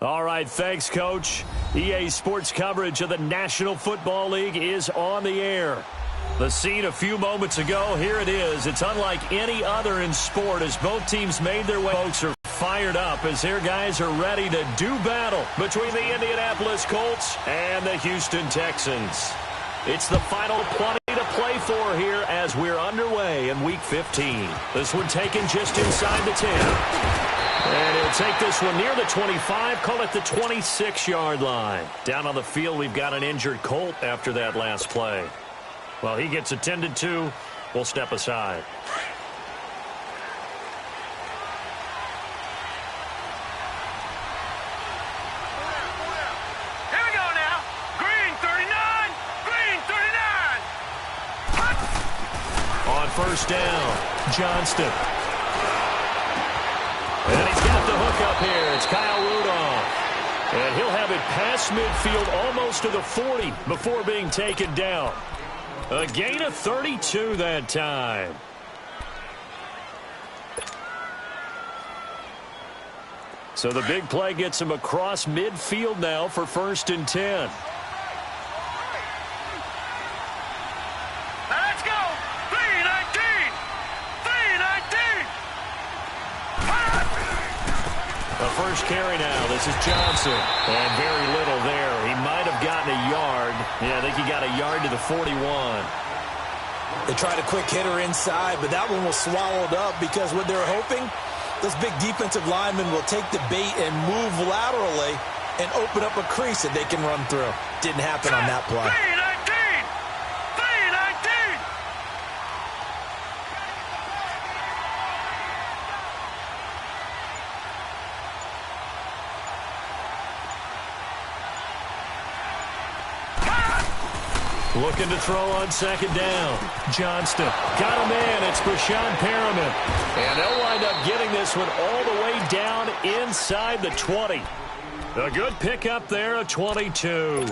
All right, thanks, Coach. EA Sports coverage of the National Football League is on the air. The scene a few moments ago, here it is. It's unlike any other in sport as both teams made their way. Folks are fired up as their guys are ready to do battle between the Indianapolis Colts and the Houston Texans. It's the final 20 to play for here as we're underway in Week 15. This one taken just inside the 10. And he'll take this one near the 25, call it the 26-yard line. Down on the field, we've got an injured Colt after that last play. Well, he gets attended to. We'll step aside. Here we go now. Green 39. Green 39. On first down, Johnston. And he's got the hook up here. It's Kyle Rudolph. And he'll have it past midfield almost to the 40 before being taken down. A gain of 32 that time. So the big play gets him across midfield now for 1st and 10. Let's go. 319. 319. The first carry now. This is Johnson. And very little there. He might have gotten a yard. Yeah, I think he got a yard to the 41. They tried a quick hitter inside, but that one was swallowed up because what they're hoping, those big defensive linemen will take the bait and move laterally and open up a crease that they can run through. Didn't happen on that play. 319. 319. Looking to throw on 2nd down. Johnston got a man. It's Brashad Perriman. And they'll wind up getting this one all the way down inside the 20. A good pickup there, a 22.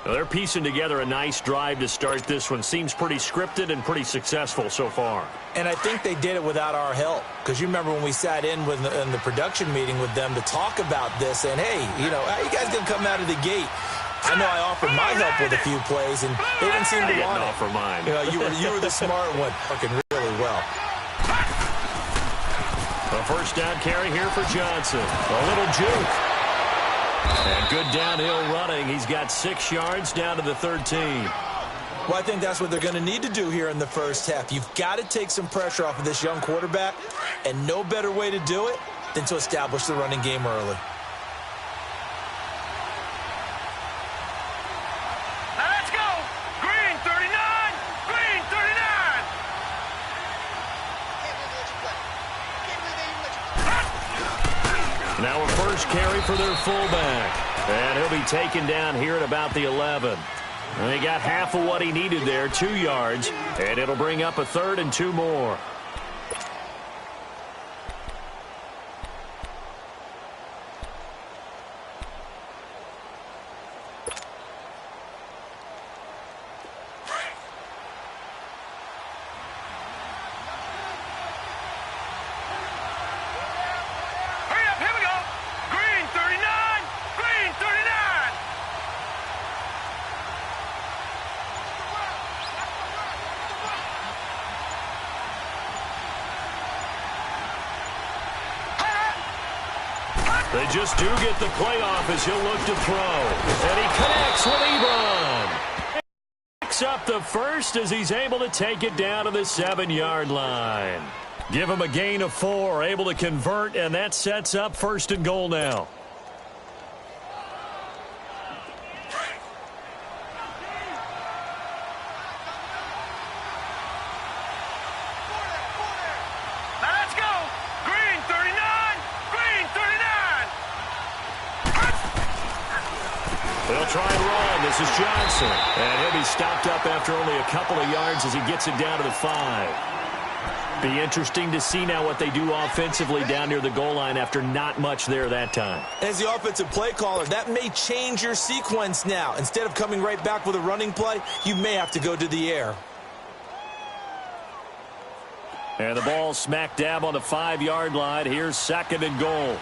Well, they're piecing together a nice drive to start this one. Seems pretty scripted and pretty successful so far. And I think they did it without our help. Because you remember when we sat in the production meeting with them to talk about this. And, hey, you know, how you guys going to come out of the gate? I know I offered my help with a few plays, and they didn't seem to want it. Offer mine. You know, you were the smart one, working really well. A first down carry here for Johnson. A little juke. And good downhill running. He's got 6 yards down to the 13. Well, I think that's what they're going to need to do here in the first half. You've got to take some pressure off of this young quarterback, and no better way to do it than to establish the running game early. Now a first carry for their fullback. And he'll be taken down here at about the 11. And he got half of what he needed there, 2 yards. And it'll bring up a 3rd and 2 more. They just do get the play off as he'll look to throw. And he connects with Ebron. Picks up the first as he's able to take it down to the 7-yard line. Give him a gain of 4, able to convert, and that sets up 1st and goal now. They'll try and run. This is Johnson. And he'll be stopped up after only a couple of yards as he gets it down to the 5. Be interesting to see now what they do offensively down near the goal line after not much there that time. As the offensive play caller, that may change your sequence now. Instead of coming right back with a running play, you may have to go to the air. And the ball smack dab on the 5-yard line. Here's 2nd and goal.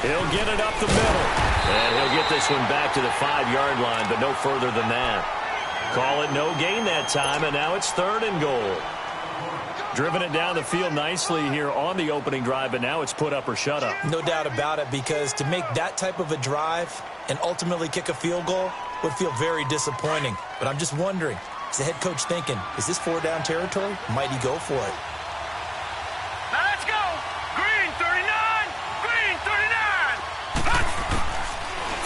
He'll get it up the middle. And he'll get this one back to the 5-yard line, but no further than that. Call it no gain that time, and now it's 3rd and goal. Driven it down the field nicely here on the opening drive, but now it's put up or shut up. No doubt about it, because to make that type of a drive and ultimately kick a field goal would feel very disappointing. But I'm just wondering, is the head coach thinking, is this 4-down territory? Might he go for it? Now let's go. Green 39. Green 39.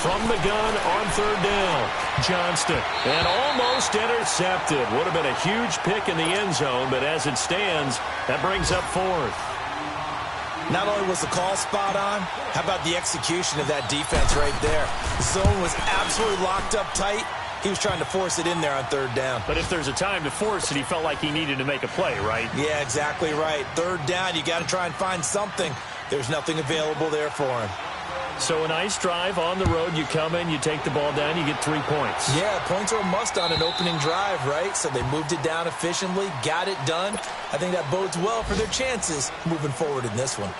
From the gun on 3rd down, Johnston. And almost intercepted. Would have been a huge pick in the end zone, but as it stands, that brings up 4th. Not only was the call spot on, how about the execution of that defense right there? The zone was absolutely locked up tight. He was trying to force it in there on 3rd down. But if there's a time to force it, he felt like he needed to make a play, right? Yeah, exactly right. 3rd down, you got to try and find something. There's nothing available there for him. So a nice drive on the road. You come in, you take the ball down, you get 3 points. Yeah, points are a must on an opening drive, right? So they moved it down efficiently, got it done. I think that bodes well for their chances moving forward in this one.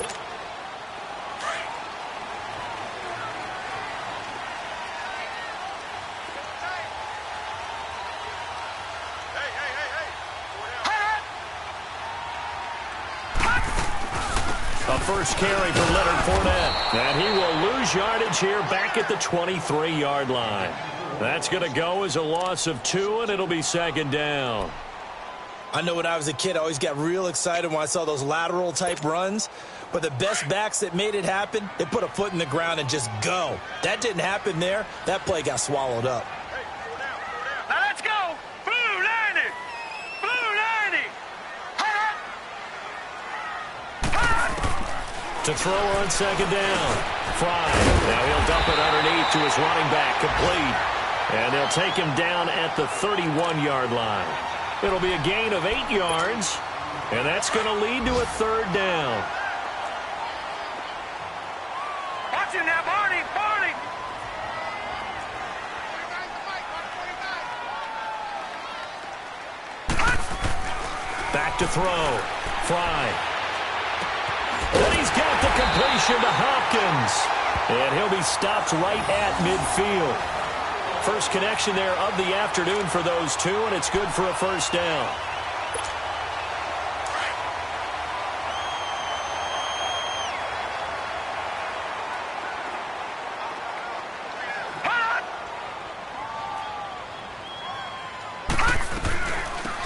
A first carry for Leonard Fournette. And he will lose yardage here back at the 23-yard line. That's going to go as a loss of 2, and it'll be 2nd down. I know when I was a kid, I always got real excited when I saw those lateral-type runs. But the best backs that made it happen, they put a foot in the ground and just go. That didn't happen there. That play got swallowed up. Now let's go. Blue 90. Blue 90. To throw on 2nd down. Fry. Now he'll dump it underneath to his running back. Complete. And they'll take him down at the 31-yard line. It'll be a gain of 8 yards. And that's going to lead to a 3rd down. Watch him now, Barney. Barney. Back to throw. Fry. And he's got the completion to Hopkins. And he'll be stopped right at midfield. First connection there of the afternoon for those two, and it's good for a 1st down.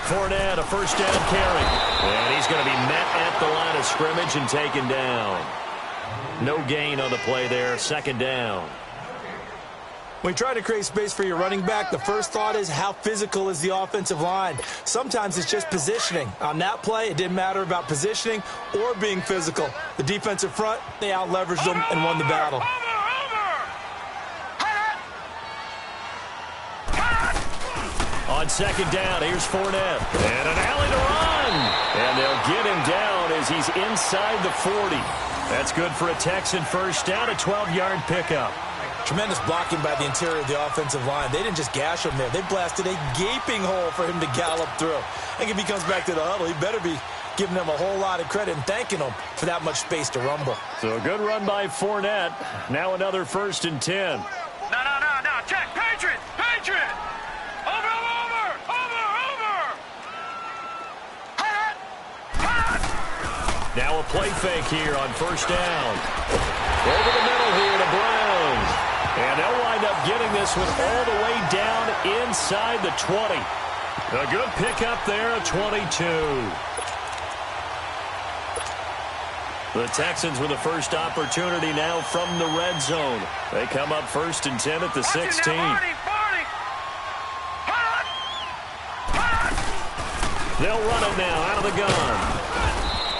Fournette, a 1st down carry. And he's going to be met at the line of scrimmage and taken down. No gain on the play there. 2nd down. When you try to create space for your running back, the first thought is how physical is the offensive line. Sometimes it's just positioning. On that play, it didn't matter about positioning or being physical. The defensive front, they out-leveraged them and won the battle. On 2nd down, here's Fournette. And an alley to run. And they'll get him down as he's inside the 40. That's good for a Texan 1st down, a 12-yard pickup. Tremendous blocking by the interior of the offensive line. They didn't just gash him there. They blasted a gaping hole for him to gallop through. I think if he comes back to the huddle, he better be giving them a whole lot of credit and thanking them for that much space to rumble. So a good run by Fournette. Now another 1st and 10. No. Check. Patriot. Patriot. Over. Now a play fake here on 1st down. Over the middle here to Brown. And they'll wind up getting this one all the way down inside the 20. A good pickup there, a 22. The Texans with the first opportunity now from the red zone. They come up 1st and 10 at the 16. They'll run it now out of the gun.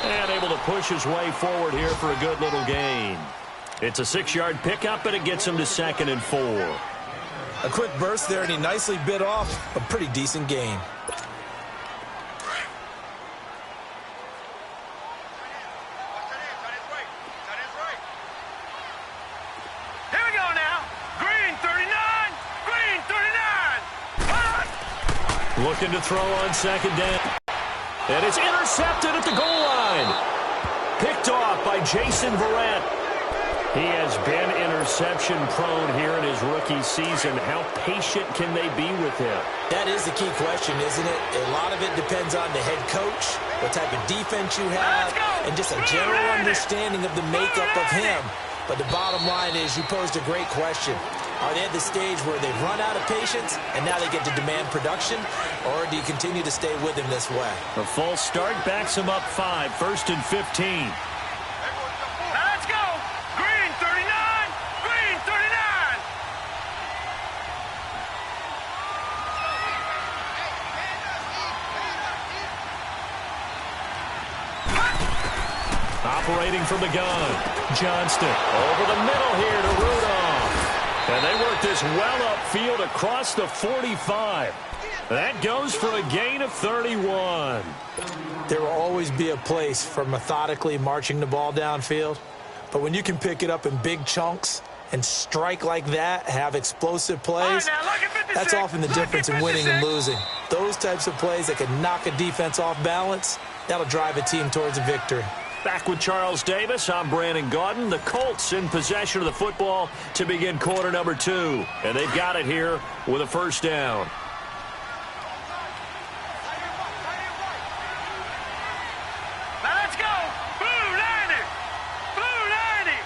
And able to push his way forward here for a good little gain. It's a 6-yard pickup, and it gets him to 2nd and 4. A quick burst there, and he nicely bit off a pretty decent gain. Here we go now. Green 39. Green 39. Looking to throw on 2nd down. And it's intercepted at the goal line. Picked off by Jason Verrett. He has been interception prone here in his rookie season. How patient can they be with him? That is the key question, isn't it? A lot of it depends on the head coach, what type of defense you have, and just a general understanding of the makeup of him. But the bottom line is you posed a great question. Are they at the stage where they've run out of patience and now they get to demand production? Or do you continue to stay with him this way? A false start backs him up 5, 1st and 15. Let's go. Green 39. Green 39. Operating from the gun. Johnston over the middle here to Rudolph. And they work this well upfield across the 45. That goes for a gain of 31. There will always be a place for methodically marching the ball downfield. But when you can pick it up in big chunks and strike like that, have explosive plays, that's often the difference in winning and losing. Those types of plays that can knock a defense off balance, that'll drive a team towards a victory. Back with Charles Davis, I'm Brandon Gaudin. The Colts in possession of the football to begin quarter number 2. And they've got it here with a first down. Let's go. Blue 90. Blue 90.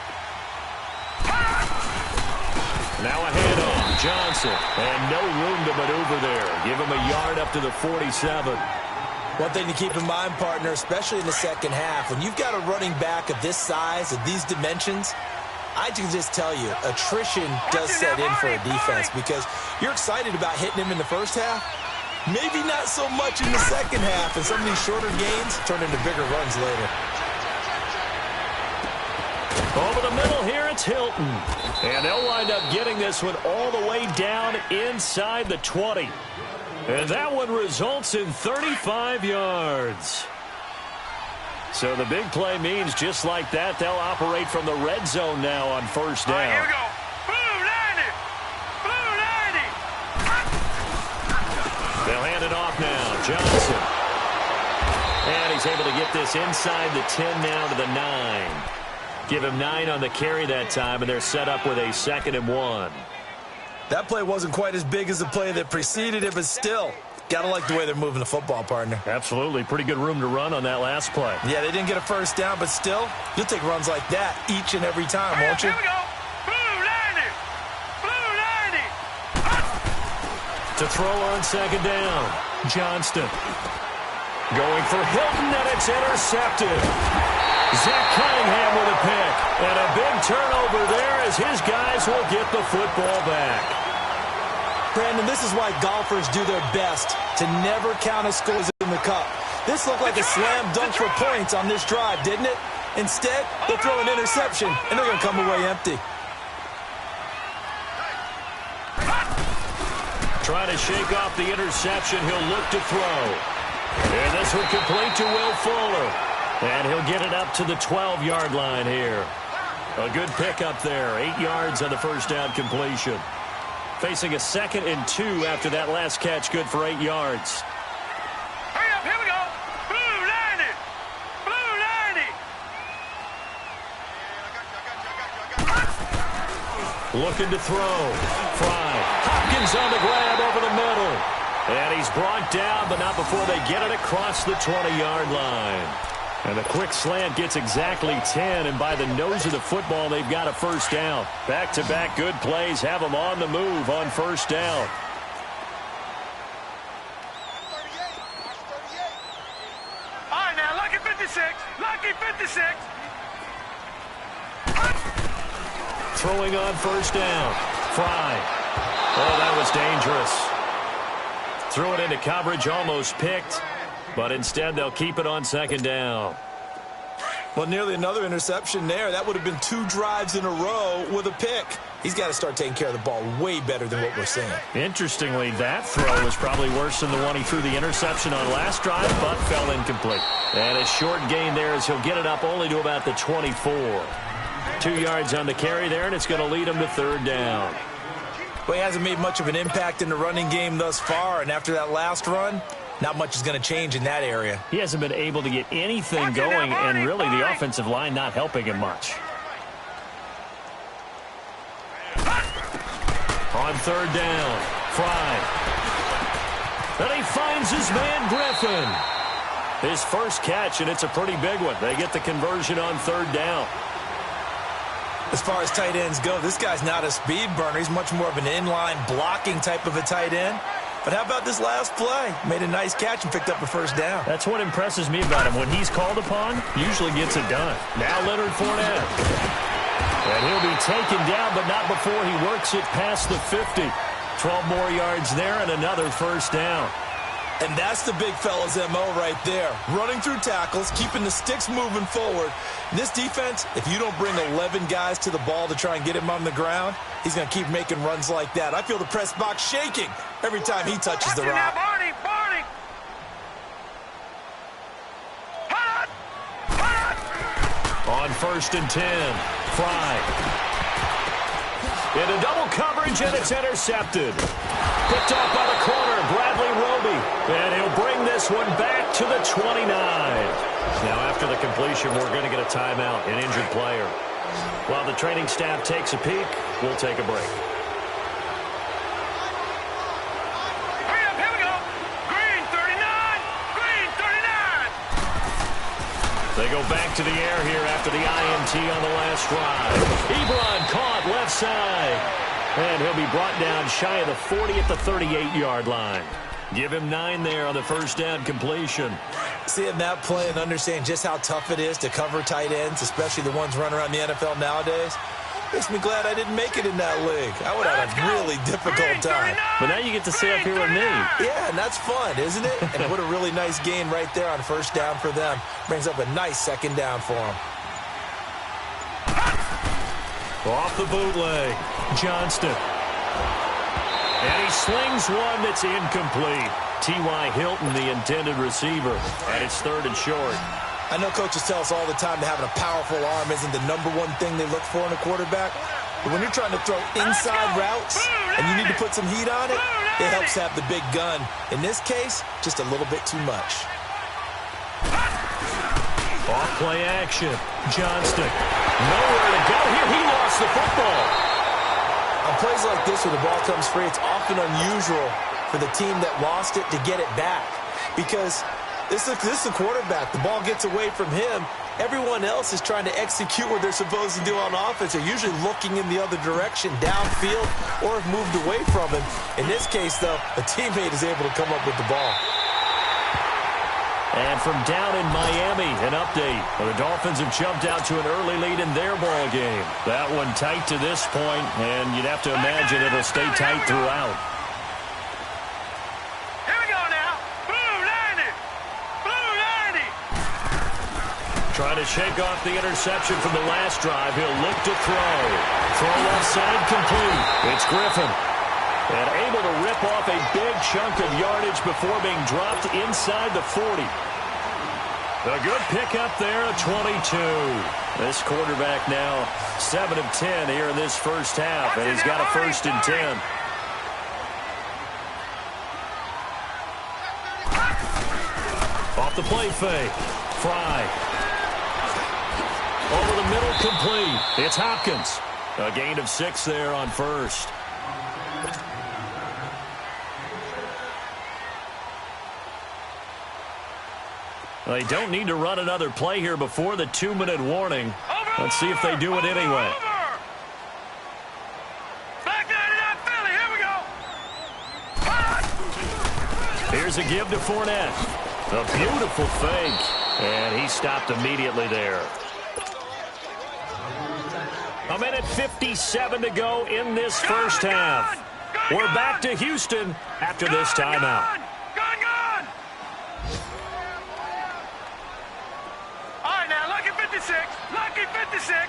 Now a handoff. Johnson. And no room to maneuver there. Give him a yard up to the 47. One thing to keep in mind, partner, especially in the second half, when you've got a running back of this size, of these dimensions, I can just tell you, attrition does set in for a defense because you're excited about hitting him in the first half. Maybe not so much in the second half, and some of these shorter gains turn into bigger runs later. Over the middle here, it's Hilton. And they'll wind up getting this one all the way down inside the 20. And that one results in 35 yards. So the big play means just like that, they'll operate from the red zone now on first down. All right, here we go. Blue 90. Blue 90. They'll hand it off now. Johnson. And he's able to get this inside the 10 now to the 9. Give him 9 on the carry that time, and they're set up with a 2nd and 1. That play wasn't quite as big as the play that preceded it, but still, gotta like the way they're moving the football, partner. Absolutely. Pretty good room to run on that last play. Yeah, they didn't get a first down, but still, you'll take runs like that each and every time, won't you? Here we go. Blue 90. Blue 90. To throw on 2nd down. Johnston. Going for Hilton, and it's intercepted. Zach Cunningham with a pick. And a big turnover there as his guys will get the football back. Brandon, this is why golfers do their best to never count as scores in the cup. This looked like a slam dunk for points on this drive, didn't it? Instead, they'll throw an interception, and they're going to come away empty. Trying to shake off the interception. He'll look to throw. And this one complete to Will Fuller. And he'll get it up to the 12-yard line here. A good pickup there. 8 yards on the first down completion. Facing a 2nd and 2 after that last catch. Good for 8 yards. Hurry up, here we go. Blue 90. Blue 90. Looking to throw. Fry. Hopkins on the grab over the middle. And he's brought down, but not before they get it across the 20-yard line. And the quick slant gets exactly 10, and by the nose of the football, they've got a first down. Back-to-back good plays have them on the move on first down. All right, now, lucky 56. Lucky 56. Throwing on first down. Fry. Oh, that was dangerous. Threw it into coverage, almost picked. But instead, they'll keep it on 2nd down. Well, nearly another interception there. That would have been 2 drives in a row with a pick. He's got to start taking care of the ball way better than what we're seeing. Interestingly, that throw was probably worse than the one he threw the interception on last drive, but fell incomplete. And a short gain there as he'll get it up only to about the 24. 2 yards on the carry there, and it's going to lead him to 3rd down. Well, he hasn't made much of an impact in the running game thus far, and after that last run, not much is going to change in that area. He hasn't been able to get anything going, and really the offensive line not helping him much. On third down, Fry. And he finds his man, Griffin. His first catch, and it's a pretty big one. They get the conversion on third down. As far as tight ends go, this guy's not a speed burner. He's much more of an inline blocking type of a tight end. But how about this last play? Made a nice catch and picked up a first down. That's what impresses me about him. When he's called upon, usually gets it done. Now Leonard Fournette. And he'll be taken down, but not before he works it past the 50. 12 more yards there and another first down. And that's the big fella's MO right there. Running through tackles, keeping the sticks moving forward. This defense, if you don't bring 11 guys to the ball to try and get him on the ground, he's going to keep making runs like that. I feel the press box shaking every time he touches the rock. Barney! On first and 10, Fry. Into double coverage, and it's intercepted. Picked off by the corner, Bradley Roby. And he'll bring this one back to the 29. Now, after the completion, we're going to get a timeout, an injured player. While the training staff takes a peek, we'll take a break. Hurry up, here we go. Green 39. Green 39. They go back to the air here after the INT on the last drive. Ebron caught left side. And he'll be brought down shy of the 40 at the 38-yard line. Give him 9 there on the first down completion. Seeing that play and understanding just how tough it is to cover tight ends, especially the ones running around the NFL nowadays, makes me glad I didn't make it in that league. I would have a really difficult time. But now you get to sit up here with me. Yeah, and that's fun, isn't it? And what a really nice gain right there on first down for them. Brings up a nice second down for them. Off the bootleg, Johnston. And he slings one that's incomplete. T.Y. Hilton, the intended receiver, and it's third and short. I know coaches tell us all the time that having a powerful arm isn't the number one thing they look for in a quarterback. But when you're trying to throw inside routes and you need to put some heat on it, it helps have the big gun. In this case, just a little bit too much. Off play action, Johnston. Nowhere to go here. He lost the football. On plays like this where the ball comes free, it's often unusual for the team that lost it to get it back. Because this is the quarterback. The ball gets away from him. Everyone else is trying to execute what they're supposed to do on offense. They're usually looking in the other direction, downfield, or have moved away from him. In this case, though, a teammate is able to come up with the ball. And from down in Miami, an update. The Dolphins have jumped out to an early lead in their ball game. That one tight to this point, and you'd have to imagine it'll stay tight throughout. Here we go now. Blue 90. Blue 90. Trying to shake off the interception from the last drive. He'll look to throw. Throw left side complete. It's Griffin. And able to rip off a big chunk of yardage before being dropped inside the 40. A good pickup there at 22. This quarterback now 7 of 10 here in this first half, and he's got a first and 10. Off the play fake. Fry. Over the middle, complete. It's Hopkins. A gain of 6 there on first. They don't need to run another play here before the 2-minute warning. Let's see if they do it anyway. Back 99 Philly, here we go. Here's a give to Fournette. A beautiful fake. And he stopped immediately there. A minute 57 to go in this first half. We're back to Houston after this timeout. Lucky 56.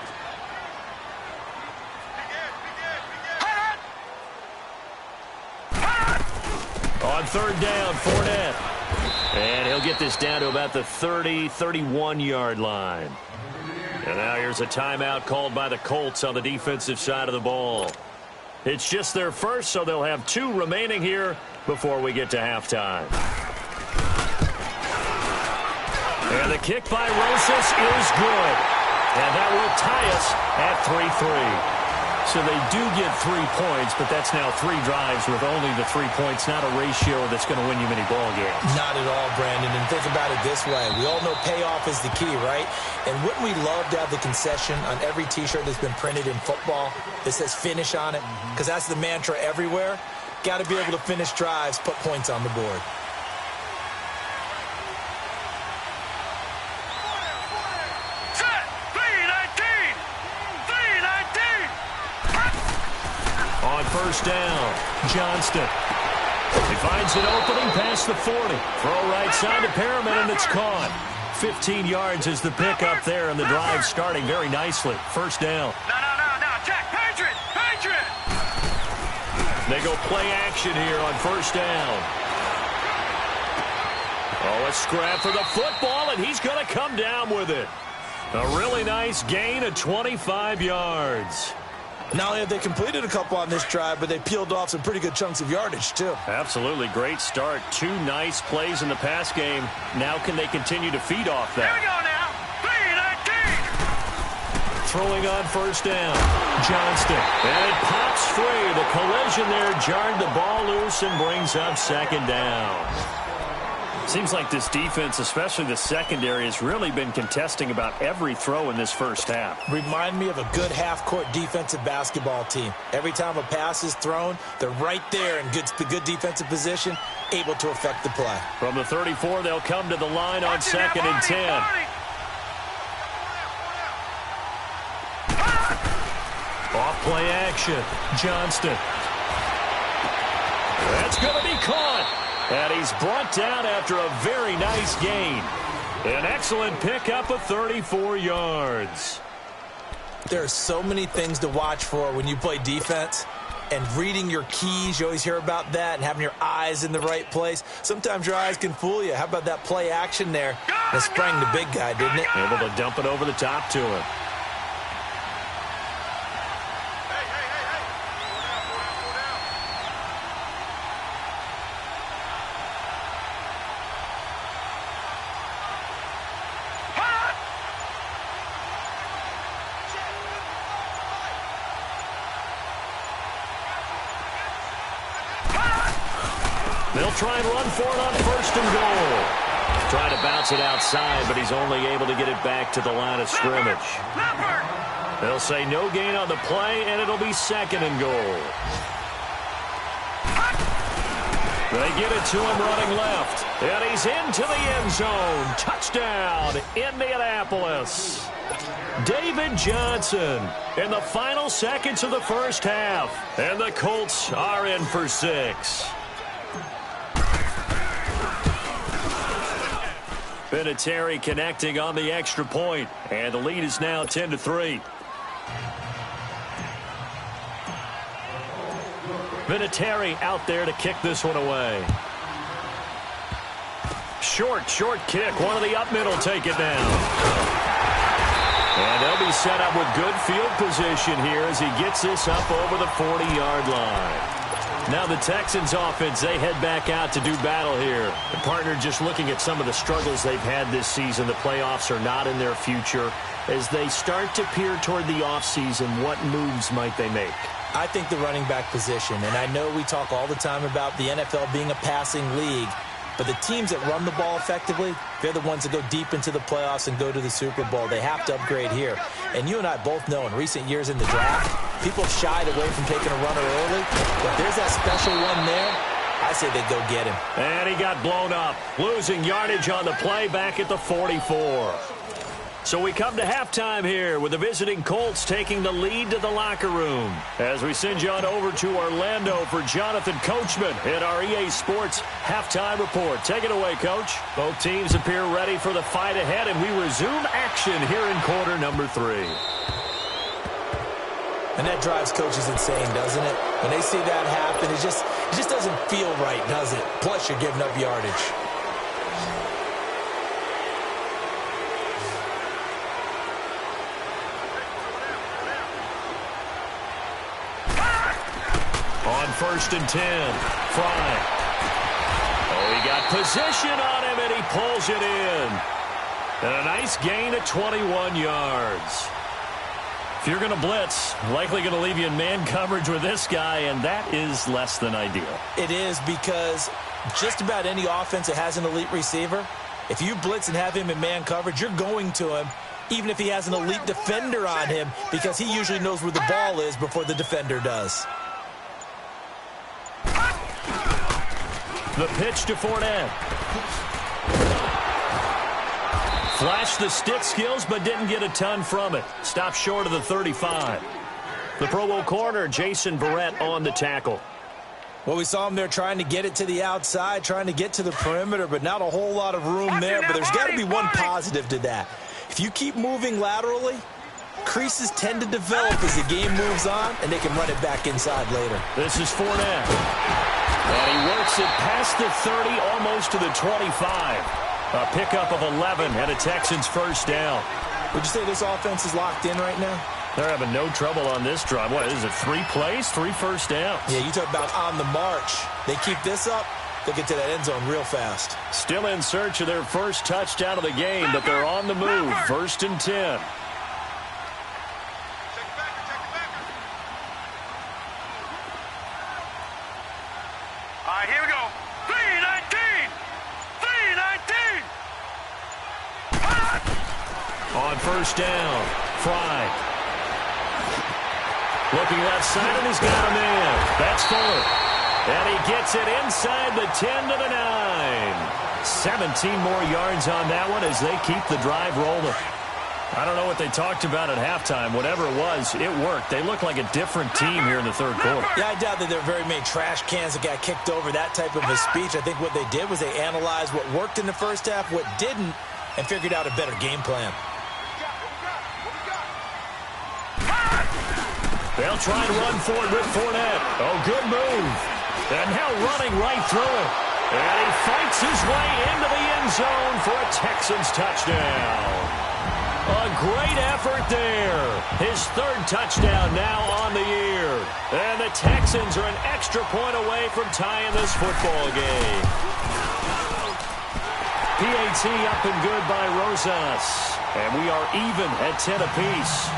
On third down, Fournette. And he'll get this down to about the 30, 31-yard line. And now here's a timeout called by the Colts on the defensive side of the ball. It's just their first, so they'll have 2 remaining here before we get to halftime. And the kick by Rosas is good. And that will tie us at 3-3. So they do get 3 points, but that's now 3 drives with only the 3 points, not a ratio that's going to win you many ball games. Not at all, Brandon. And think about it this way. We all know payoff is the key, right? And wouldn't we love to have the concession on every T-shirt that's been printed in football that says finish on it? Because that's the mantra everywhere. Got to be able to finish drives, put points on the board. On first down, Johnston. He finds an opening past the 40. Throw right side to Perriman, and it's caught. 15 yards is the pickup there, and the drive starting very nicely. First down. No, Jack, Patriot! They go play action here on first down. Oh, a scrap for the football, and he's going to come down with it. A really nice gain of 25 yards. Not only have they completed a couple on this drive, but they peeled off some pretty good chunks of yardage, too. Absolutely. Great start. 2 nice plays in the pass game. Now can they continue to feed off that? Here we go now. 3-19. Throwing on first down. Johnston. And it pops free. The collision there jarred the ball loose and brings up second down. Seems like this defense, especially the secondary, has really been contesting about every throw in this first half. Remind me of a good half-court defensive basketball team. Every time a pass is thrown, they're right there in the good defensive position, able to affect the play. From the 34, they'll come to the line on second and 10. Off play action. Johnston. That's going to be caught. And he's brought down after a very nice gain. An excellent pickup of 34 yards. There are so many things to watch for when you play defense. And reading your keys, you always hear about that, and having your eyes in the right place. Sometimes your eyes can fool you. How about that play action there? That sprang the big guy, didn't it? Able to dump it over the top to him. They'll try and run for it on first and goal. Trying to bounce it outside, but he's only able to get it back to the line of scrimmage. They'll say no gain on the play, and it'll be second and goal. They get it to him running left, and he's into the end zone. Touchdown, Indianapolis. David Johnson in the final seconds of the first half, and the Colts are in for 6. Vinatieri connecting on the extra point, and the lead is now 10-3. Vinatieri out there to kick this one away. Short kick. One of the up middle take it down. And they'll be set up with good field position here as he gets this up over the 40-yard line. Now the Texans offense, they head back out to do battle here. The partner just looking at some of the struggles they've had this season. The playoffs are not in their future. As they start to peer toward the offseason, what moves might they make? I think the running back position, and I know we talk all the time about the NFL being a passing league, but the teams that run the ball effectively, they're the ones that go deep into the playoffs and go to the Super Bowl. They have to upgrade here. And you and I both know in recent years in the draft, people have shied away from taking a runner early. But there's that special one there. I say they go get him. And he got blown up, losing yardage on the play back at the 44. So we come to halftime here with the visiting Colts taking the lead to the locker room. As we send you on over to Orlando for Jonathan Coachman in our EA Sports Halftime Report. Take it away, Coach. Both teams appear ready for the fight ahead, and we resume action here in quarter number 3. And that drives coaches insane, doesn't it? When they see that happen, it just doesn't feel right, does it? Plus, you're giving up yardage. On first and 10, Fry. Oh, he got position on him, and he pulls it in. And a nice gain of 21 yards. If you're going to blitz, likely going to leave you in man coverage with this guy, and that is less than ideal. It is, because just about any offense that has an elite receiver, if you blitz and have him in man coverage, you're going to him, even if he has an elite defender on him, because he usually knows where the ball is before the defender does. The pitch to Fournette. Flashed the stick skills, but didn't get a ton from it. Stopped short of the 35. The Pro Bowl corner, Jason Verrett, on the tackle. Well, we saw him there trying to get it to the outside, trying to get to the perimeter, but not a whole lot of room there. But there's got to be one positive to that. If you keep moving laterally, creases tend to develop as the game moves on, and they can run it back inside later. This is Fournette. And he works it past the 30, almost to the 25. A pickup of 11 and a Texans first down. Would you say this offense is locked in right now? They're having no trouble on this drive. What is it, 3 plays, 3 first downs? Yeah, you talk about on the march. They keep this up, they'll get to that end zone real fast. Still in search of their first touchdown of the game, but they're on the move. 1st and 10. All right, here we go. 3-19. 3-19. On first down, Fry. Looking left side, and he's got a man. That's Fuller. And he gets it inside the 10 to the 9. 17 more yards on that one as they keep the drive rolling. I don't know what they talked about at halftime. Whatever it was, it worked. They look like a different team here in the third quarter. Yeah, I doubt that there are very many trash cans that got kicked over, that type of a speech. I think what they did was they analyzed what worked in the first half, what didn't, and figured out a better game plan. They'll try and run for it with Fournette. Oh, good move. And now running right through it. And he fights his way into the end zone for a Texans touchdown. A great effort there. His 3rd touchdown now on the year. And the Texans are an extra point away from tying this football game. PAT up and good by Rosas. And we are even at 10 apiece.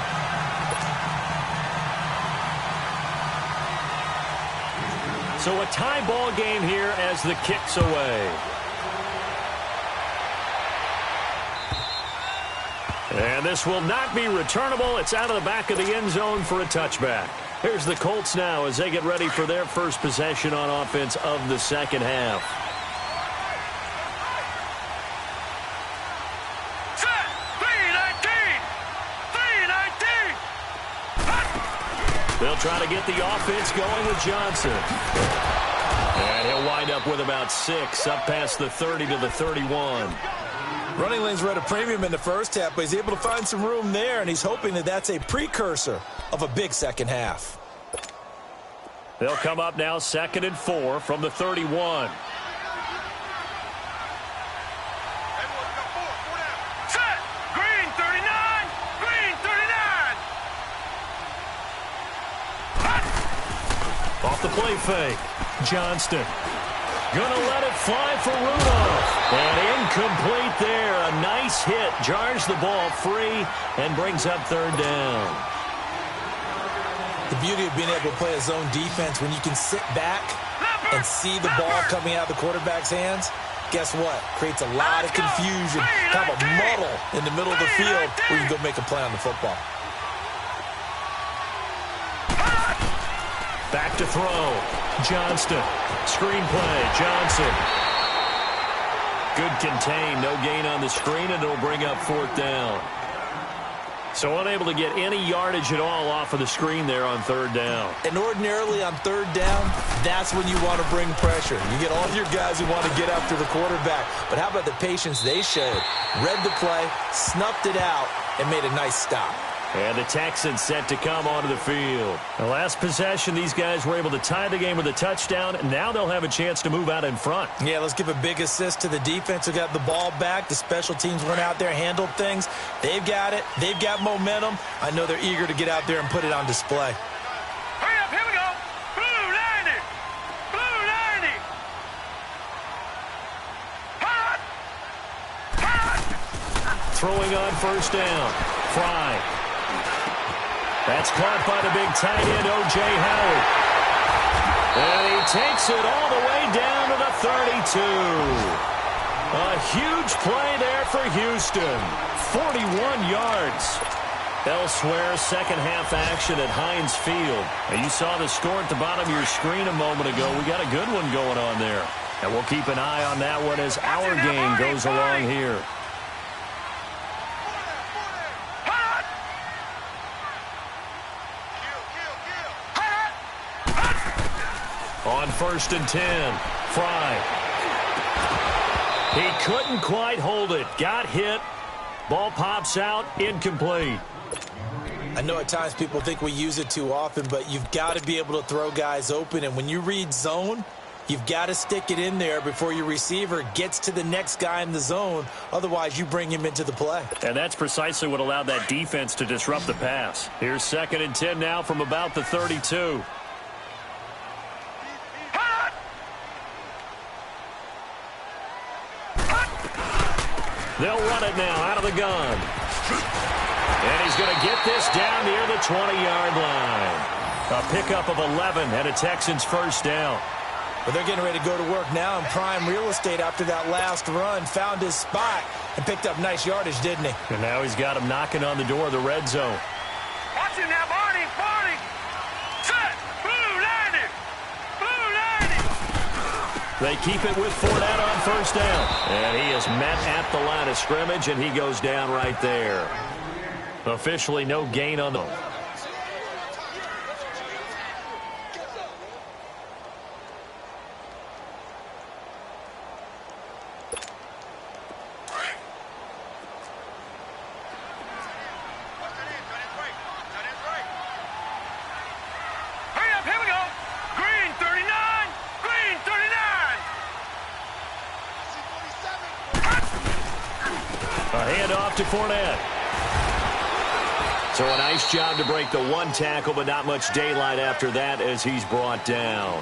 So a tie ball game here as the kick's away. And this will not be returnable. It's out of the back of the end zone for a touchback. Here's the Colts now as they get ready for their first possession on offense of the second half. Set. 3-19. 3-19. They'll try to get the offense going with Johnson. And he'll wind up with about 6 up past the 30 to the 31. Running lanes were at a premium in the first half, but he's able to find some room there, and he's hoping that that's a precursor of a big second half. They'll come up now 2nd and 4 from the 31. Set. Green 39. Green 39. Off the play fake. Johnston. Gonna let it fly for Rudolph. And incomplete there. A nice hit. Jars the ball free and brings up 3rd down. The beauty of being able to play a zone defense when you can sit back and see the ball coming out of the quarterback's hands, guess what? Creates a lot of confusion, kind of a muddle in the middle of the field where you can go make a play on the football. Back to throw. Johnston. Screen play. Johnson. Good contain. No gain on the screen, and it'll bring up 4th down. So unable to get any yardage at all off of the screen there on 3rd down. And ordinarily on 3rd down, that's when you want to bring pressure. You get all your guys who want to get after the quarterback. But how about the patience they showed? Read the play, snuffed it out, and made a nice stop. And the Texans set to come onto the field. The last possession, these guys were able to tie the game with a touchdown. And now they'll have a chance to move out in front. Yeah, let's give a big assist to the defense who got the ball back. The special teams went out there, handled things. They've got it. They've got momentum. I know they're eager to get out there and put it on display. Hurry up. Here we go. Blue 90. Blue 90. Hot. Hot. Throwing on 1st down. Fry. That's caught by the big tight end, O.J. Howard. And he takes it all the way down to the 32. A huge play there for Houston. 41 yards. Elsewhere, second half action at Heinz Field. And you saw the score at the bottom of your screen a moment ago. We got a good one going on there. And we'll keep an eye on that one as our game goes along here. On 1st and 10, Fry. He couldn't quite hold it. Got hit. Ball pops out. Incomplete. I know at times people think we use it too often, but you've got to be able to throw guys open. And when you read zone, you've got to stick it in there before your receiver gets to the next guy in the zone. Otherwise, you bring him into the play. And that's precisely what allowed that defense to disrupt the pass. Here's 2nd and 10 now from about the 32. They'll run it now out of the gun. And he's going to get this down near the 20-yard line. A pickup of 11 and a Texans first down. But they're getting ready to go to work now in prime real estate after that last run. Found his spot and picked up nice yardage, didn't he? And now he's got him knocking on the door of the red zone. Watch him now, Barney. Barney. Set. Blue 90. Blue 90. They keep it with Fournette on first down. And he is met at the line of scrimmage, and he goes down right there. Officially no gain on the... to Fournette. So a nice job to break the one tackle, but not much daylight after that as he's brought down.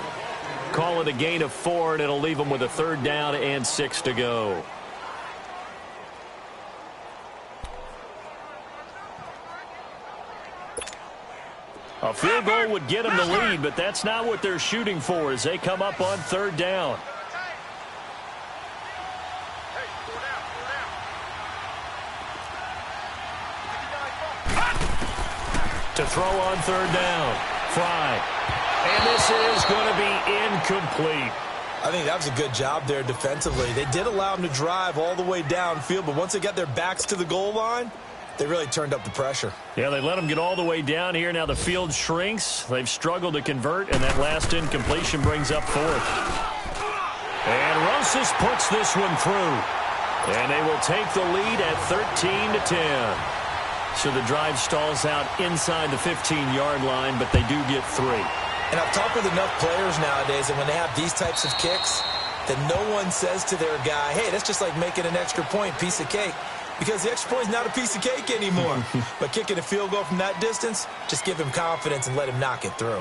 Call it a gain of 4, and it'll leave him with a 3rd down and 6 to go. A field goal would get them the lead, but that's not what they're shooting for as they come up on 3rd down. To throw on 3rd down. Fry. And this is going to be incomplete. I think that was a good job there defensively. They did allow them to drive all the way downfield, but once they got their backs to the goal line, they really turned up the pressure. Yeah, they let them get all the way down here. Now the field shrinks. They've struggled to convert, and that last incompletion brings up 4th. And Rosas puts this one through. And they will take the lead at 13-10. So the drive stalls out inside the 15-yard line, but they do get 3. And I've talked with enough players nowadays that when they have these types of kicks, that no one says to their guy, hey, that's just like making an extra point, piece of cake. Because the extra point is not a piece of cake anymore. But kicking a field goal from that distance, just give him confidence and let him knock it through. All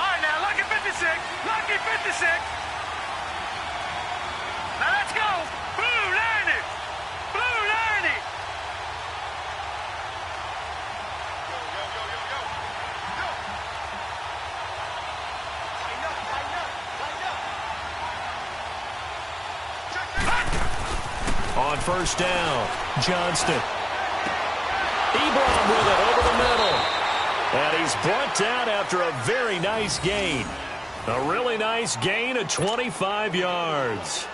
right, now, lucky 56. Lucky 56. Now, let's go. Blue 90. Blue 90. On first down, Johnston. Ebron with it over the middle. And he's brought down after a very nice gain. A really nice gain of 25 yards.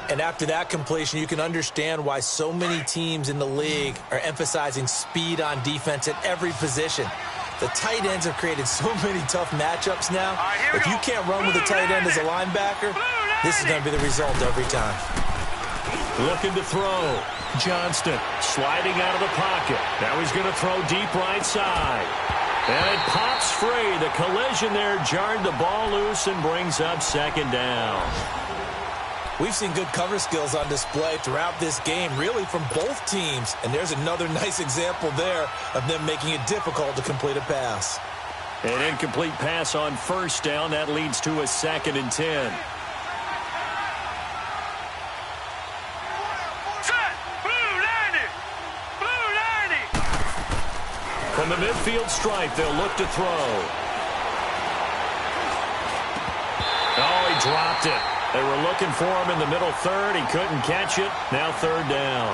And after that completion, you can understand why so many teams in the league are emphasizing speed on defense at every position. The tight ends have created so many tough matchups now. If you can't run with a tight end as a linebacker, this is going to be the result every time. Looking to throw. Johnston sliding out of the pocket. Now he's going to throw deep right side. And it pops free. The collision there jarred the ball loose and brings up second down. We've seen good cover skills on display throughout this game, really from both teams. And there's another nice example there of them making it difficult to complete a pass. An incomplete pass on first down. That leads to a 2nd and 10. Set. Blue 90. Blue From the midfield stripe, they'll look to throw. Oh, he dropped it. They were looking for him in the middle third. He couldn't catch it. Now third down.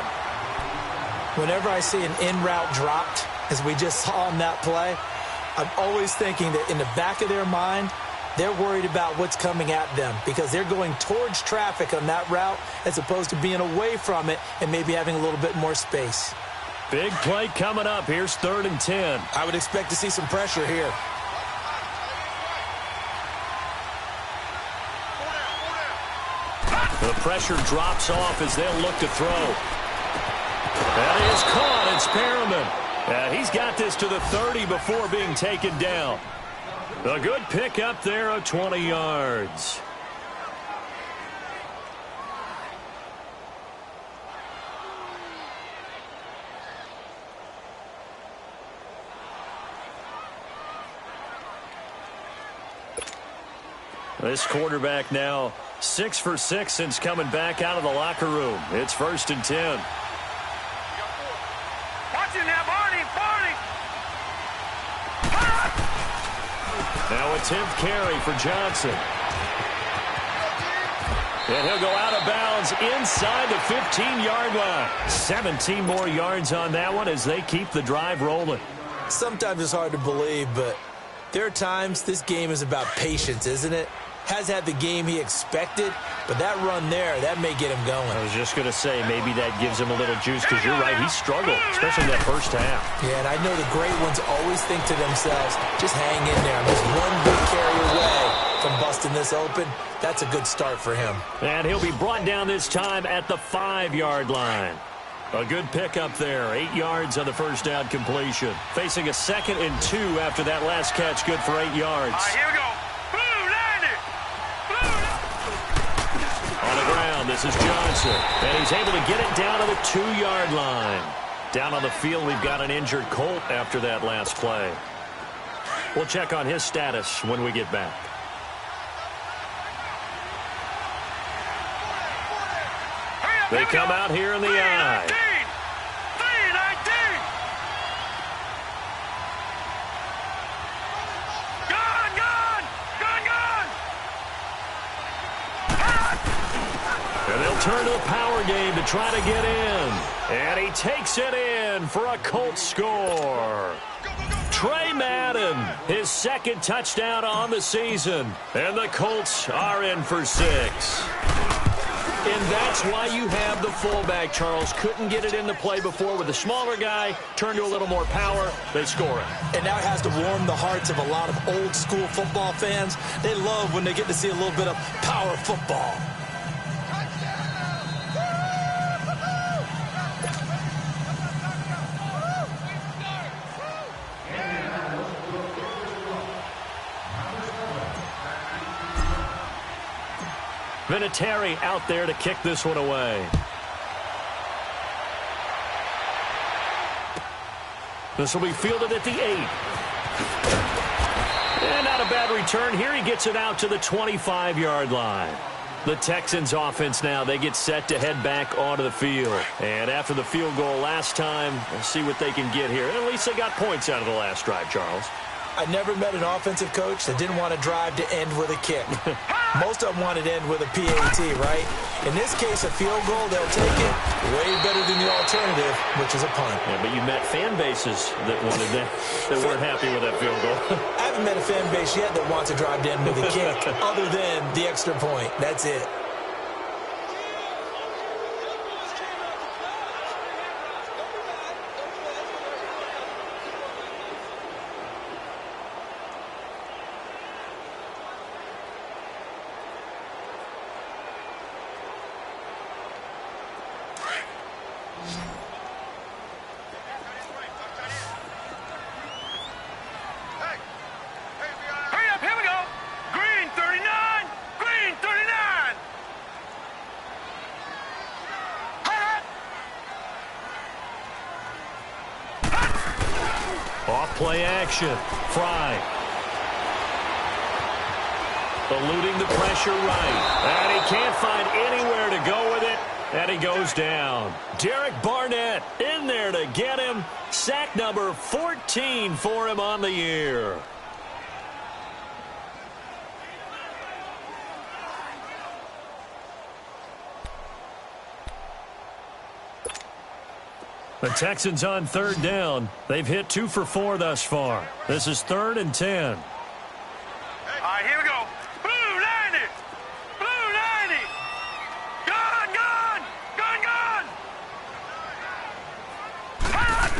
Whenever I see an in-route dropped, as we just saw on that play, I'm always thinking that in the back of their mind, they're worried about what's coming at them because they're going towards traffic on that route as opposed to being away from it and maybe having a little bit more space. Big play coming up. Here's 3rd and 10. I would expect to see some pressure here. The pressure drops off as they'll look to throw. That is caught. It's Perriman. He's got this to the 30 before being taken down. A good pick up there of 20 yards. This quarterback now 6 for 6 since coming back out of the locker room. It's 1st and 10. Watch it now, Barney. Now a 10th carry for Johnson. And he'll go out of bounds inside the 15-yard line. 17 more yards on that one as they keep the drive rolling. Sometimes it's hard to believe, but there are times this game is about patience, isn't it? Has had the game he expected, but that run there, that may get him going. I was just going to say, maybe that gives him a little juice because you're right, he struggled, especially in that first half. Yeah, and I know the great ones always think to themselves, just hang in there. There's one big carry away from busting this open. That's a good start for him. And he'll be brought down this time at the 5-yard line. A good pickup there, 8 yards on the first down completion. Facing a 2nd and 2 after that last catch, good for 8 yards. All right, here we go. On the ground, this is Johnson. And he's able to get it down to the 2-yard line. Down on the field, we've got an injured Colt after that last play. We'll check on his status when we get back. They come out here in the eye. 3-19. And they'll turn to the power game to try to get in. And he takes it in for a Colts score. Trey Madden, his 2nd touchdown on the season. And the Colts are in for 6. And that's why you have the fullback, Charles. Couldn't get it into play before with the smaller guy. Turn to a little more power. They score it. And now it has to warm the hearts of a lot of old-school football fans. They love when they get to see a little bit of power football. Vinatieri out there to kick this one away. This will be fielded at the 8. And not a bad return here. He gets it out to the 25-yard line. The Texans offense now, they get set to head back onto the field. And after the field goal last time, we'll see what they can get here. At least they got points out of the last drive, Charles. I never met an offensive coach that didn't want to drive to end with a kick. Most of them wanted to end with a PAT, right? In this case, a field goal, they'll take it way better than the alternative, which is a punt. Yeah, but you met fan bases that wanted that weren't happy with that field goal. I haven't met a fan base yet that wants to drive to end with a kick, other than the extra point. That's it. Play action. Fry. Eluding the pressure right. And he can't find anywhere to go with it. And he goes down. Derek Barnett in there to get him. Sack number 14 for him on the year. The Texans on third down. They've hit 2 for 4 thus far. This is 3rd and 10. All right, here we go. Blue 90. Blue 90. Gun, gun. Gun, gun. Hot.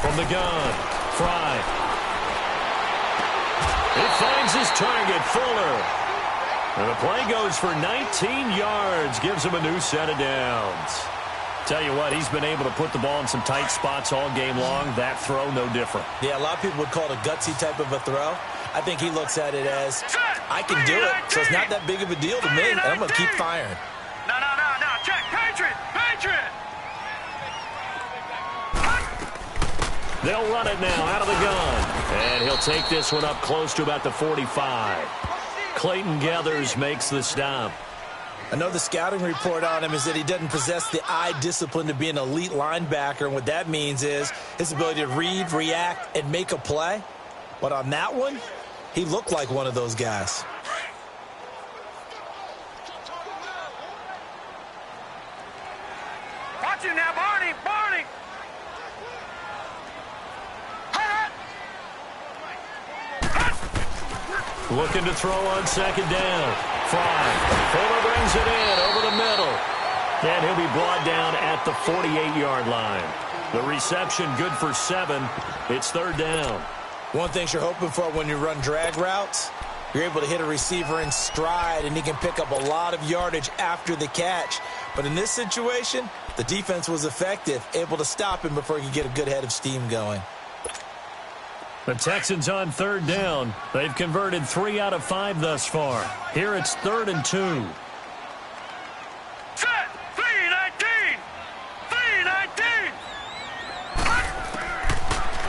From the gun, Fry. It finds his target, Fuller. And the play goes for 19 yards. Gives him a new set of downs. Tell you what, he's been able to put the ball in some tight spots all game long. That throw, no different. Yeah, a lot of people would call it a gutsy type of a throw. I think he looks at it as, I can do it, so it's not that big of a deal to me, and I'm going to keep firing. No. Check. Patriot. They'll run it now out of the gun. And he'll take this one up close to about the 45. Clayton Gathers makes the stop. I know the scouting report on him is that he doesn't possess the eye discipline to be an elite linebacker, and what that means is his ability to read, react, and make a play. But on that one, he looked like one of those guys. Watch him now, Barney. Looking to throw on second down. Fry. Fuller brings it in over the middle. And he'll be brought down at the 48-yard line. The reception good for 7. It's 3rd down. One thing you're hoping for when you run drag routes, you're able to hit a receiver in stride, and he can pick up a lot of yardage after the catch. But in this situation, the defense was effective, able to stop him before he could get a good head of steam going. The Texans on 3rd down. They've converted 3 out of 5 thus far. Here it's 3rd and 2. Set. 319.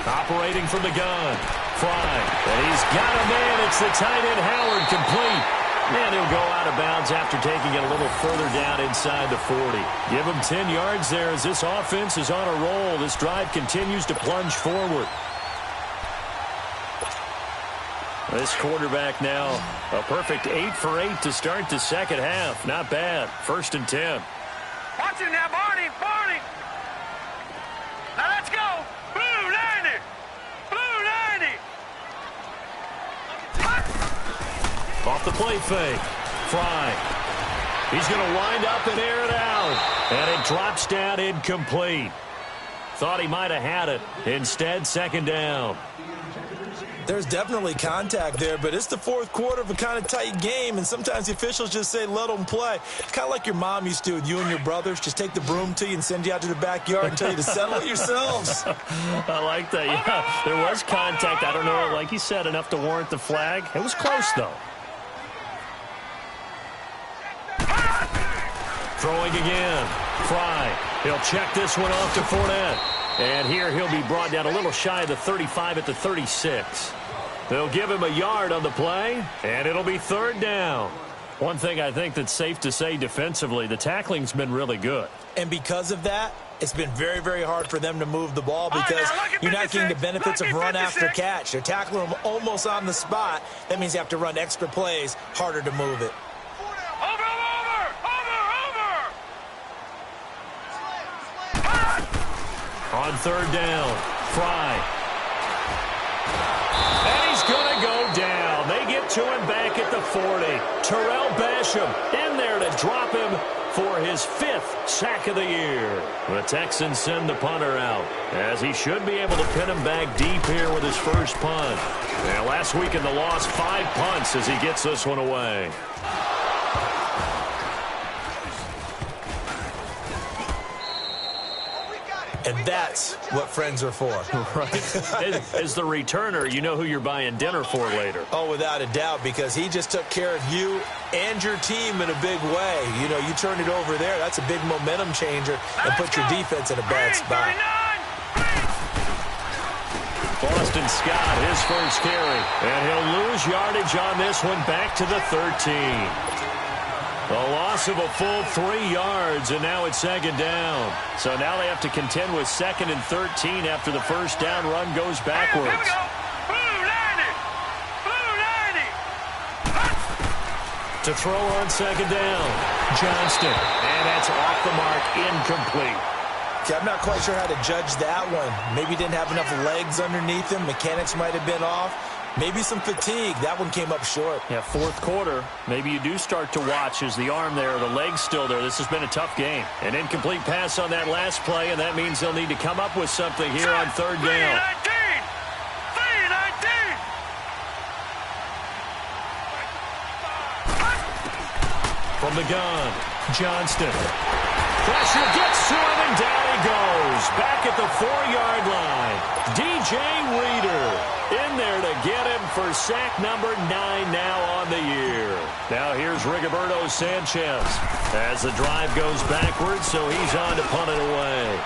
Operating from the gun. Fry. And he's got him in. It's the tight end Howard complete. And he'll go out of bounds after taking it a little further down inside the 40. Give him 10 yards there as this offense is on a roll. This drive continues to plunge forward. This quarterback now, a perfect 8 for 8 to start the second half. Not bad. 1st and 10. Watch him now, Barney. Now let's go. Blue 90. Off the play fake. Fry. He's going to wind up and air it out. And it drops down incomplete. Thought he might have had it. Instead, 2nd down. There's definitely contact there, but it's the 4th quarter of a kind of tight game, and sometimes the officials just say, let them play. Kind of like your mom used to with you and your brothers. Just take the broom to you and send you out to the backyard and tell you to settle it yourselves. I like that. Yeah, there was contact. I don't know, like you said, enough to warrant the flag. It was close, though. Throwing again. Fry. He'll check this one off to Fournette. And here he'll be brought down a little shy of the 35 at the 36. They'll give him a yard on the play, and it'll be 3rd down. One thing I think that's safe to say defensively, the tackling's been really good. And because of that, it's been very, very hard for them to move the ball because you're not getting the benefits of run after catch. They're tackling them almost on the spot. That means you have to run extra plays, harder to move it. Over. On 3rd down, Fry. And he's going to go down. They get to him back at the 40. Terrell Basham in there to drop him for his 5th sack of the year. The Texans send the punter out, as he should be able to pin him back deep here with his first punt. And last week in the loss, 5 punts as he gets this one away. And that's what friends are for. Right. As the returner, you know who you're buying dinner for later. Oh, without a doubt, because he just took care of you and your team in a big way. You know, you turned it over there. That's a big momentum changer and put your defense in a bad spot. Boston Scott, his first carry. And he'll lose yardage on this one back to the 13. A loss of a full 3 yards, and now it's second down. So now they have to contend with 2nd and 13 after the first down run goes backwards. Here we go. Blue 90. Blue 90. To throw on second down, Johnston. And that's off the mark, incomplete. I'm not quite sure how to judge that one. Maybe didn't have enough legs underneath him. Mechanics might have been off. Maybe some fatigue. That one came up short. Yeah, fourth quarter. Maybe you do start to watch as the arm there, the leg's still there. This has been a tough game. An incomplete pass on that last play, and that means they'll need to come up with something here on third down. 3-19. From the gun, Johnston. Pressure gets to him, and down he goes. Back at the 4-yard line. DJ Reader in there to get him for sack number 9 now on the year. Now here's Rigoberto Sanchez as the drive goes backwards, so he's on to punt it away.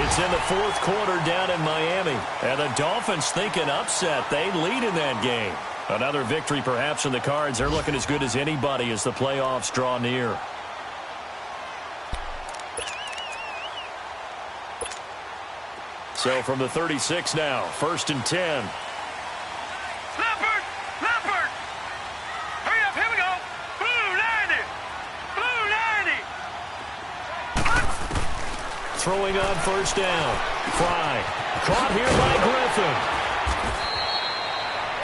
It's in the fourth quarter down in Miami, and the Dolphins think an upset. They lead in that game. Another victory perhaps in the cards. They're looking as good as anybody as the playoffs draw near. So from the 36 now, 1st and 10. Leopard! Leopard! Hurry up, here we go! Blue 90! Blue 90! Throwing on first down. Fry. Caught here by Griffin.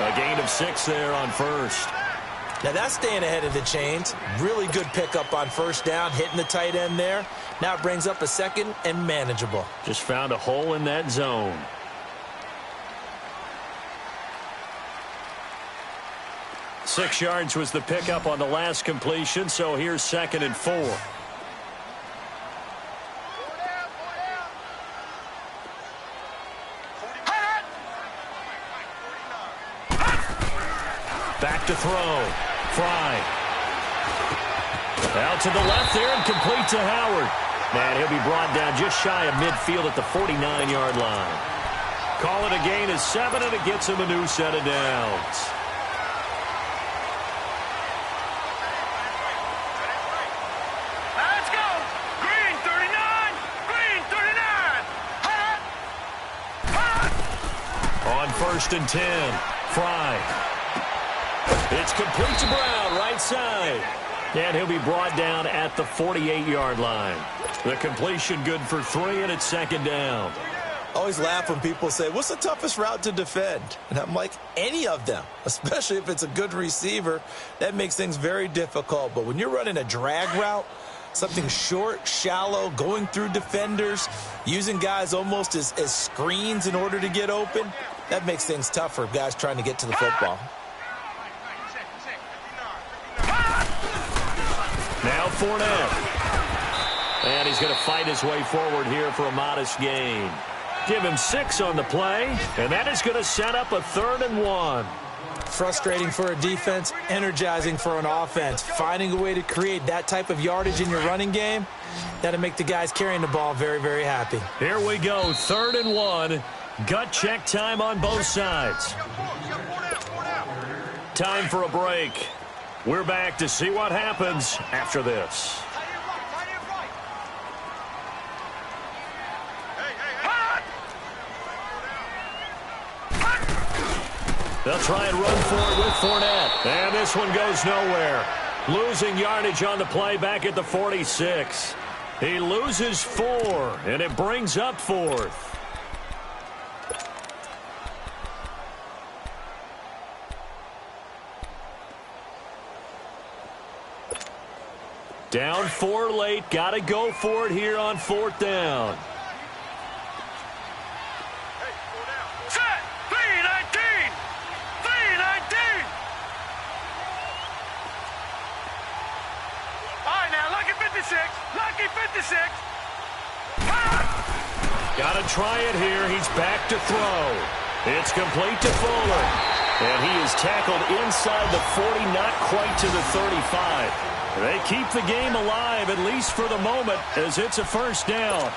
A gain of 6 there on first. Now that's staying ahead of the chains. Really good pickup on first down, hitting the tight end there. Now it brings up a 2nd and manageable. Just found a hole in that zone. Six yards was the pickup on the last completion, so here's 2nd and 4. Back to throw. Fry. Out to the left there and complete to Howard. And he'll be brought down just shy of midfield at the 49-yard line. Call it a gain of 7, and it gets him a new set of downs. Let's go! Green 39! Green 39! On 1st and 10, Fry. It's complete to Brown, right side. And he'll be brought down at the 48-yard line. The completion good for 3, and it's 2nd down. Always laugh when people say, what's the toughest route to defend? And I'm like, any of them, especially if it's a good receiver. That makes things very difficult. But when you're running a drag route, something short, shallow, going through defenders, using guys almost as screens in order to get open, that makes things tough for guys trying to get to the football. Now Fournette. And he's going to fight his way forward here for a modest gain. Give him 6 on the play, and that is going to set up a 3rd and 1. Frustrating for a defense, energizing for an offense. Finding a way to create that type of yardage in your running game, that'll make the guys carrying the ball very, very happy. Here we go, 3rd and 1. Gut check time on both sides. Time for a break. We're back to see what happens after this. They'll try and run for it with Fournette. And this one goes nowhere. Losing yardage on the play back at the 46. He loses 4, and it brings up 4th. Down 4 late. Got to go for it here on 4th down. Set! 3-19! 3-19! All right, now, lucky 56. Lucky 56. Got to try it here. He's back to throw. It's complete to Fuller. And he is tackled inside the 40, not quite to the 35. They keep the game alive, at least for the moment, as it's a 1st down.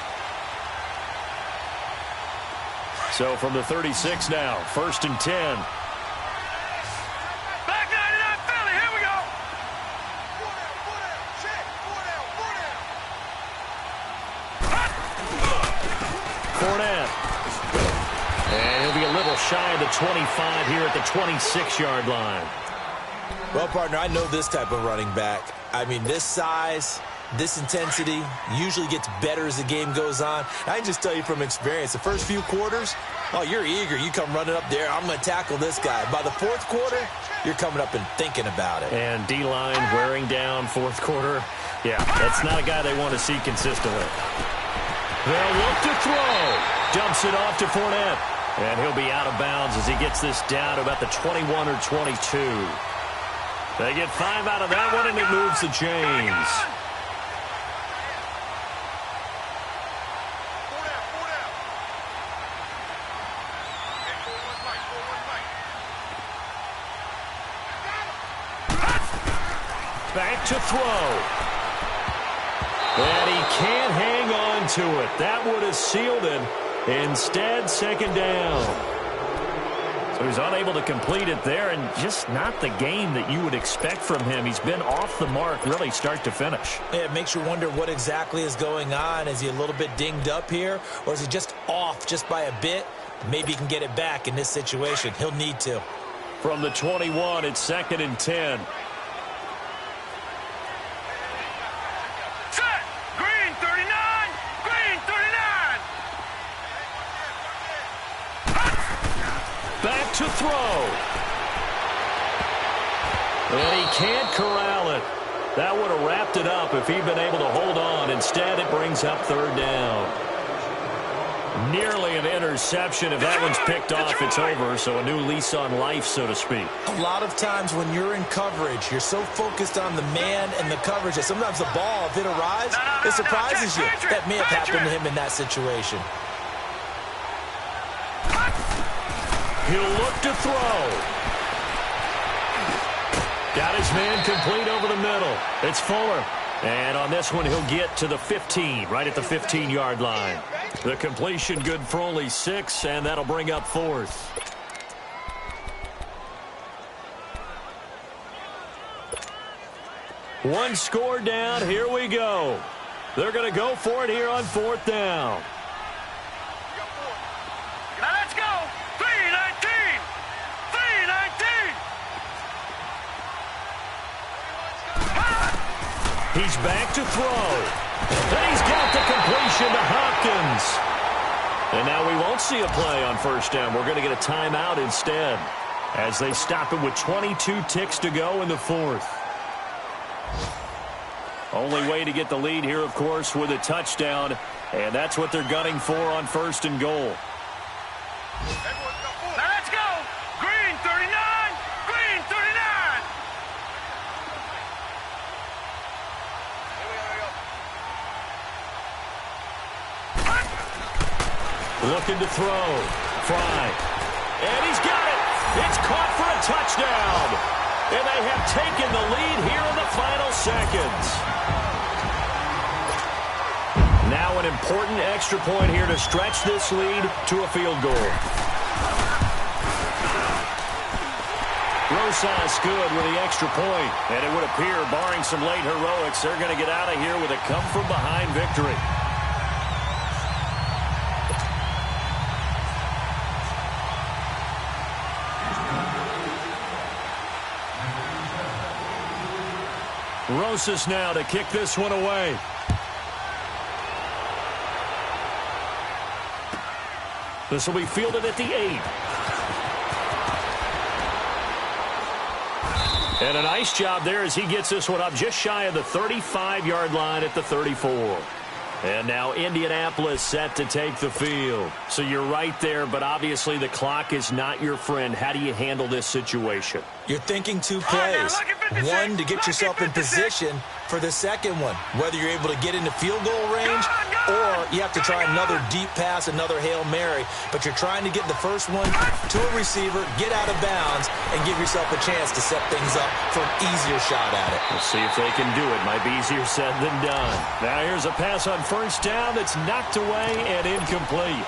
So from the 36 now, 1st and 10. Fournette. And he'll be a little shy of the 25 here at the 26-yard line. Well, partner, I know this type of running back. I mean, this size, this intensity usually gets better as the game goes on. I can just tell you from experience, the first few quarters, oh, you're eager. You come running up there, I'm going to tackle this guy. By the fourth quarter, you're coming up and thinking about it. And D-line wearing down fourth quarter. Yeah, that's not a guy they want to see consistently. They'll look to throw. Dumps it off to Fournette. And he'll be out of bounds as he gets this down to about the 21 or 22. They get 5 out of that one, and it moves the chains. Back to throw. And he can't hang on to it. That would have sealed it. Instead, second down. So he's unable to complete it there, and just not the game that you would expect from him. He's been off the mark really start to finish. Yeah, it makes you wonder what exactly is going on. Is he a little bit dinged up here, or is he just off just by a bit? Maybe he can get it back in this situation. He'll need to. From the 21, it's 2nd and 10. Back to throw. And he can't corral it. That would have wrapped it up if he'd been able to hold on. Instead, it brings up third down. Nearly an interception. If that one's picked off, it's over. So a new lease on life, so to speak. A lot of times when you're in coverage, you're so focused on the man and the coverage that sometimes the ball, if it arrives, it surprises you. That may have happened to him in that situation. He'll look to throw. Got his man complete over the middle. It's Fuller. And on this one, he'll get to the 15, right at the 15-yard line. The completion good for only 6, and that'll bring up 4th. One score down. Here we go. They're going to go for it here on 4th down. He's back to throw. And he's got the completion to Hopkins. And now we won't see a play on 1st down. We're going to get a timeout instead as they stop it with 22 ticks to go in the 4th. Only way to get the lead here, of course, with a touchdown. And that's what they're gunning for on 1st and goal. Let's go. Green 39. Green 39. Looking to throw. Fry. And he's got it. It's caught for a touchdown. And they have taken the lead here in the final seconds. Now an important extra point here to stretch this lead to a field goal. Rosas good with the extra point. And it would appear, barring some late heroics, they're going to get out of here with a come-from-behind victory. Rosas now to kick this one away. This will be fielded at the 8. And a nice job there as he gets this one up just shy of the 35-yard line at the 34. And now Indianapolis set to take the field. So you're right there, but obviously the clock is not your friend. How do you handle this situation? You're thinking 2 plays. One, to get yourself in position for the second one, whether you're able to get into field goal range or you have to try another deep pass, another Hail Mary. But you're trying to get the first one to a receiver, get out of bounds, and give yourself a chance to set things up for an easier shot at it. We'll see if they can do it. Might be easier said than done. Now here's a pass on 1st down that's knocked away and incomplete.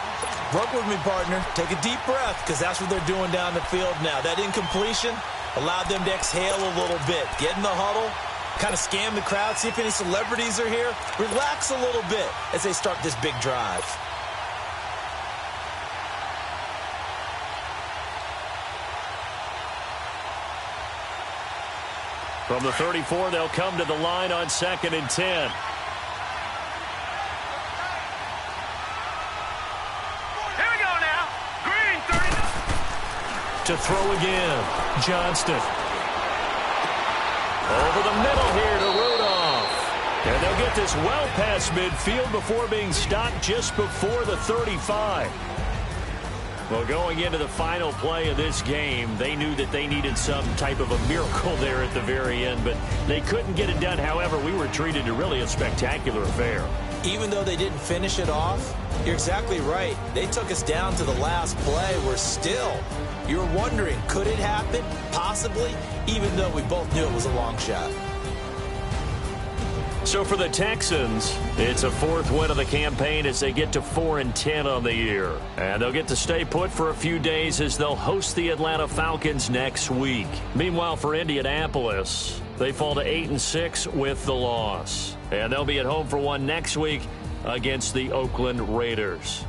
Work with me, partner. Take a deep breath, because that's what they're doing down the field now. That incompletion allowed them to exhale a little bit. Get in the huddle, kind of scan the crowd, see if any celebrities are here. Relax a little bit as they start this big drive. From the 34, they'll come to the line on 2nd and 10. Here we go now. Green, 30. To throw again, Johnston. Over the middle here to Rudolph. And they'll get this well past midfield before being stopped just before the 35. Well, going into the final play of this game, they knew that they needed some type of a miracle there at the very end, but they couldn't get it done. However, we were treated to really a spectacular affair. Even though they didn't finish it off, you're exactly right. They took us down to the last play. We're still, you're wondering, could it happen? Possibly, even though we both knew it was a long shot. So for the Texans, it's a 4th win of the campaign as they get to 4-10 on the year. And they'll get to stay put for a few days as they'll host the Atlanta Falcons next week. Meanwhile, for Indianapolis, they fall to 8-6 with the loss. And they'll be at home for one next week against the Oakland Raiders.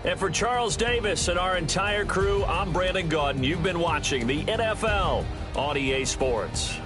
And for Charles Davis and our entire crew, I'm Brandon Gaudin. You've been watching the NFL on EA Sports.